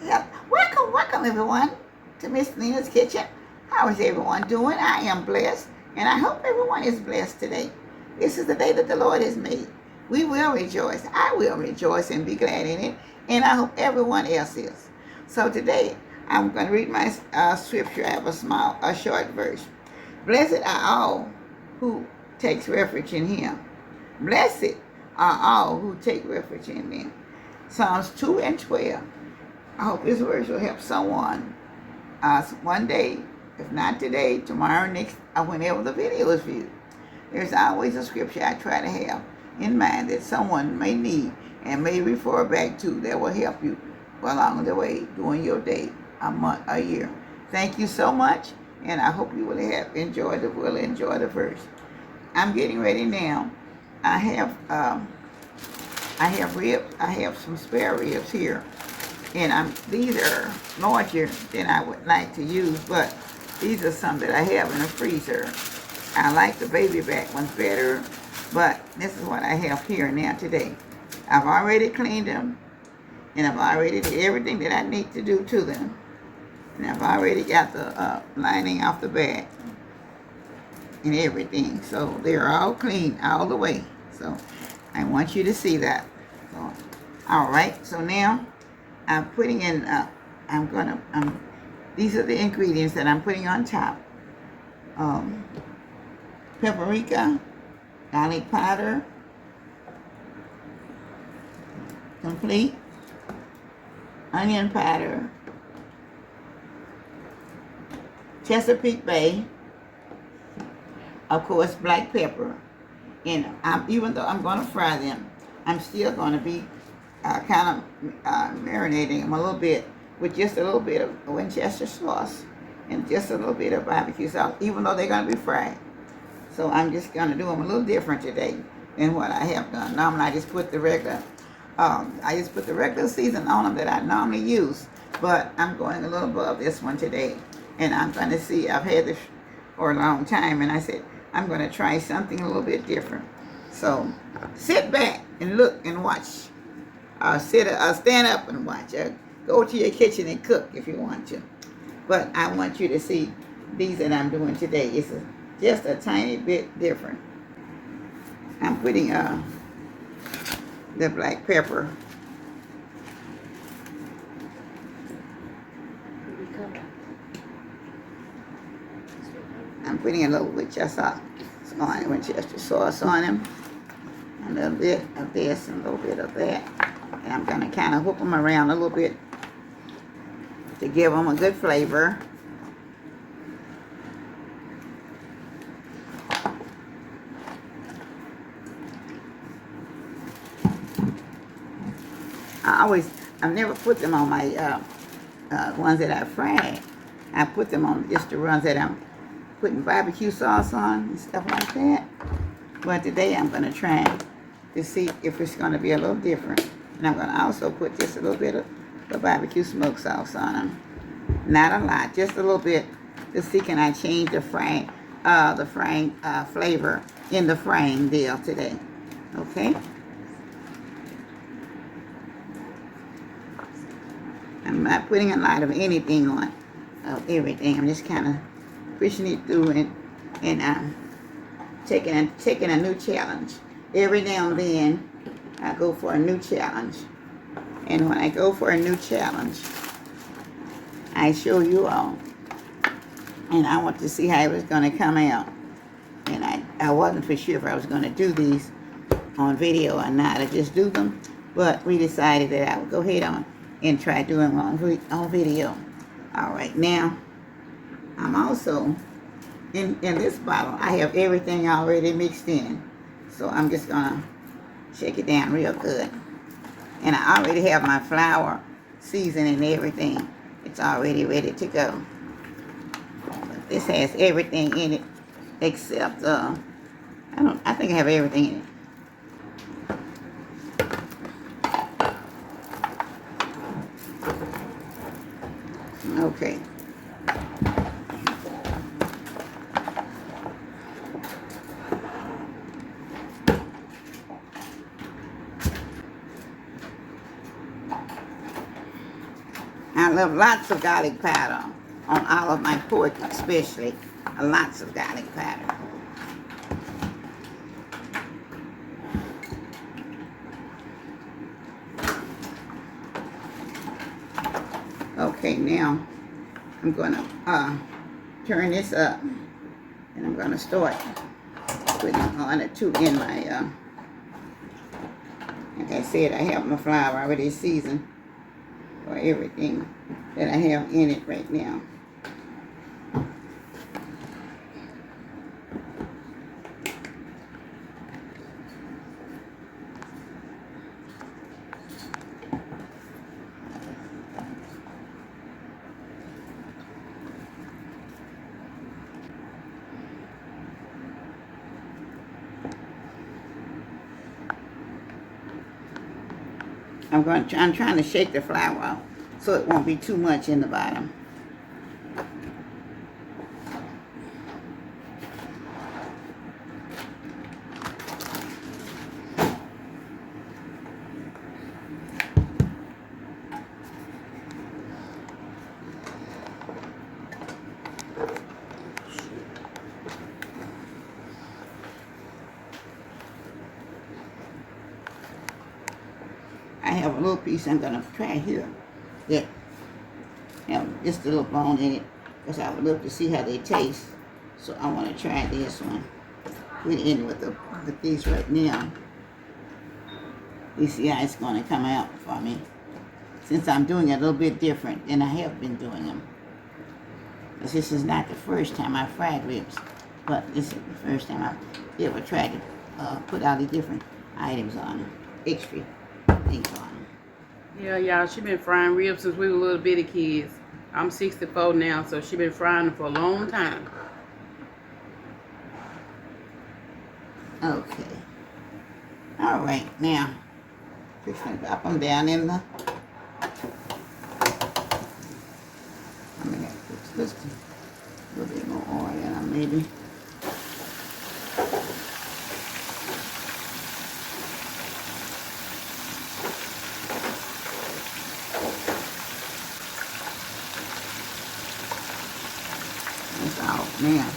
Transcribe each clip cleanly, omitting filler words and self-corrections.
Yep. Welcome everyone to Miss Lena's Kitchen. How is everyone doing? I am blessed, and I hope everyone is blessed today. This is the day that the Lord has made. We will rejoice. I will rejoice and be glad in it, and I hope everyone else is. So today, I'm going to read my scripture. I have a short verse. Blessed are all who takes refuge in Him. Blessed are all who take refuge in Him. Psalms 2 and 12. I hope this verse will help someone one day, if not today, tomorrow, next, or whenever the video is viewed. There's always a scripture I try to have in mind that someone may need and may refer back to that will help you along the way during your day, a month, a year. Thank you so much, and I hope you will enjoy the verse. I'm getting ready now. I have ribs. I have some spare ribs here. And these are larger than I would like to use, but these are some that I have in the freezer. I like the baby back ones better, but this is what I have here now today. I've already cleaned them, and I've already did everything that I need to do to them. And I've already got the lining off the back and everything. So they're all clean all the way. So I want you to see that. So, all right, so now I'm putting in, these are the ingredients that I'm putting on top. Paprika, garlic powder, complete, onion powder, Chesapeake Bay, of course, black pepper. And even though I'm going to fry them, I'm still going to be kind of marinating them a little bit with just a little bit of Winchester sauce and just a little bit of barbecue sauce, even though they're going to be fried. So I'm just going to do them a little different today than what I have done. Normally I just put the regular, season on them that I normally use, but I'm going a little above this one today. And I'm going to see, I've had this for a long time, and I said, I'm going to try something a little bit different. So sit back and look and watch. Stand up and watch. Go to your kitchen and cook if you want to. But I want you to see these that I'm doing today. It's just a tiny bit different. I'm putting the black pepper. I'm putting a little Winchester sauce on them. A little bit of this and a little bit of that. And I'm going to kind of whip them around a little bit to give them a good flavor. I've never put them on my ones that I fried. I put them on just the ones that I'm putting barbecue sauce on and stuff like that. But today I'm going to try to see if it's going to be a little different. And I'm going to also put just a little bit of the barbecue smoke sauce on them. Not a lot, just a little bit to see can I change the frying flavor in the frying deal today. Okay? I'm not putting a lot of anything on, everything. I'm just kind of pushing it through and taking a new challenge. Every now and then, I go for a new challenge. And when I go for a new challenge, I show you all. And I want to see how it was going to come out. And I wasn't for sure if I was going to do these on video or not. I just do them. But we decided that I would go ahead on and try doing them on video. All right, now, I'm also, in this bottle, I have everything already mixed in. So I'm just going to shake it down real good. And I already have my flour seasoning and everything. It's already ready to go. But this has everything in it except, I think I have everything in it. Okay. I love lots of garlic powder on all of my pork, especially. Lots of garlic powder. Okay, now I'm gonna turn this up, and I'm gonna start putting on it too in my like I said, I have my flour already seasoned for everything that I have in it right now. I'm trying to shake the flour out so it won't be too much in the bottom. I have a little piece I'm gonna try here that have just a little bone in it because I would love to see how they taste. So I want to try this one. Put it in with these right now. You see how it's going to come out for me. Since I'm doing it a little bit different than I have been doing them. Because this is not the first time I fried ribs, but this is the first time I've ever tried to put all the different items on them, extra things on them. Yeah, y'all, she been frying ribs since we were little bitty kids. I'm 64 now, so she been frying them for a long time. Okay. All right, now, just gonna drop them down in the. I'm gonna put just a little bit more oil in them, maybe. That's all now.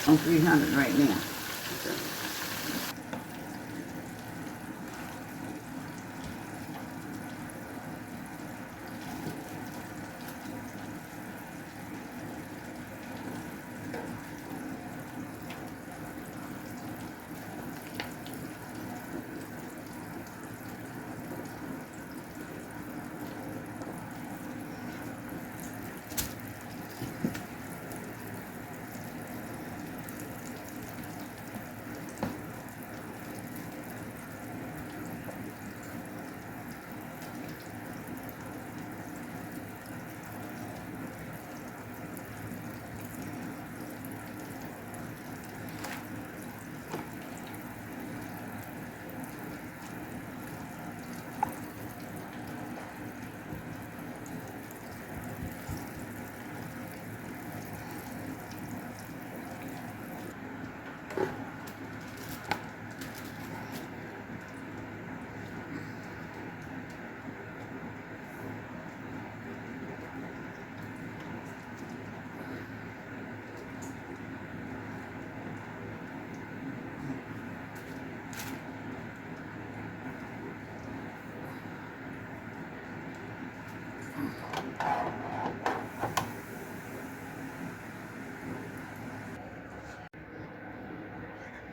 On 300 right now.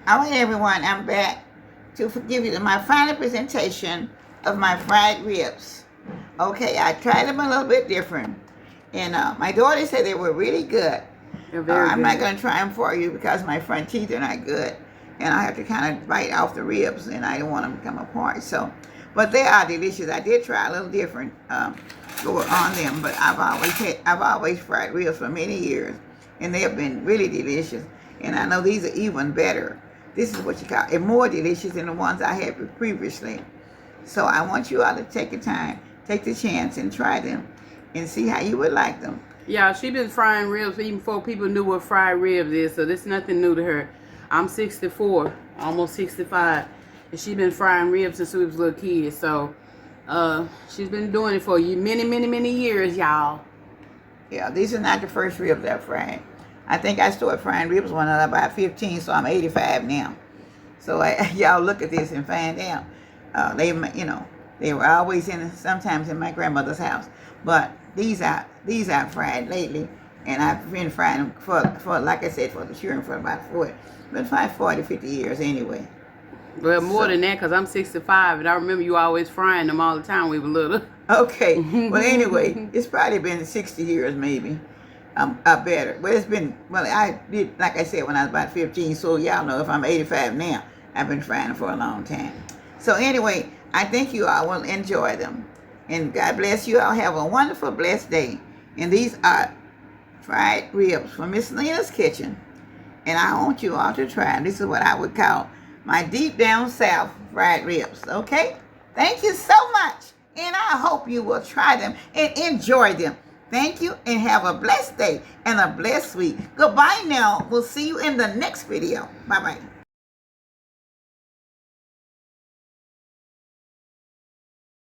All right, everyone, I'm back to give you my final presentation of my fried ribs. Okay, I tried them a little bit different, and my daughter said they were really good. They're very I'm good. not going to try them for you because my front teeth are not good, and I have to kind of bite off the ribs, and I don't want them to come apart. So, but they are delicious. I did try a little different go on them, but I've always fried ribs for many years, and they have been really delicious. And I know these are even better. This is what you call it, more delicious than the ones I had previously. So I want you all to take the time, take the chance, and try them, and see how you would like them. Yeah, she been frying ribs even before people knew what fried ribs is, so this is nothing new to her. I'm 64, almost 65, and she been frying ribs since we was little kids. So She's been doing it for many years, y'all. Yeah, these are not the first ribs I've fried. I think I started frying ribs when I was about 15, so I'm 85 now. So y'all look at this and find out. They were always sometimes in my grandmother's house. But these are fried lately, and I've been frying them for like I said, for the children for about 40, 50 years anyway. Well, more than that, because I'm 65, and I remember you always frying them all the time when we were little. Okay. Well, anyway, it's probably been 60 years maybe. Better. Well, it's been, I did, like I said, when I was about 15, so y'all know if I'm 85 now, I've been frying them for a long time. So anyway, I think you all will enjoy them. And God bless you all. Have a wonderful, blessed day. And these are fried ribs from Miss Lena's kitchen. And I want you all to try them. This is what I would call my deep down south fried ribs. Okay? Thank you so much. And I hope you will try them and enjoy them. Thank you and have a blessed day and a blessed week. Goodbye now. We'll see you in the next video. Bye-bye.